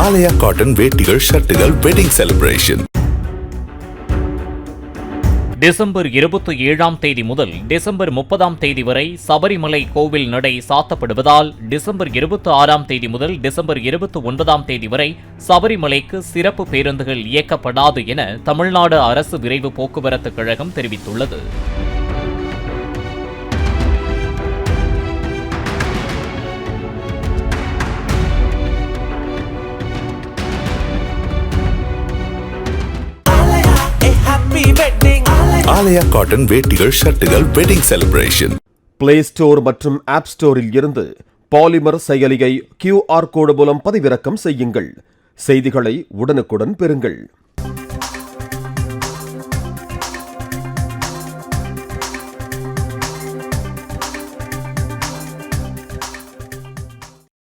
ஆலயா cotton வேட்டிகள், ஷர்ட்டுகள், wedding celebration. December 27ஆம் தேதி முதல் டிசம்பர் 30ஆம் தேதி வரை சபரிமலை கோவில் நடை சாத்தப்படுவதால் டிசம்பர் 26ஆம் தேதி முதல் டிசம்பர் 29ஆம் தேதி வரை சபரிமலைக்கு சிறப்பு பேருந்துகள் இயக்கப்படாது என தமிழ்நாடு அரசு விரைவு போக்குவரத்து கழகம் தெரிவித்துள்ளது. ஆலயா காட்டன் வேட்டிகள், ஷர்ட்டுகள், வெட்டிங் செலிப்ரேஷன். பிளே ஸ்டோர் மற்றும் ஆப் ஸ்டோரில் இருந்து பாலிமர் செயலியை QR கோடு மூலம் பதிவிறக்கம் செய்யுங்கள். செய்திகளை உடனுக்குடன் பெறுங்கள்.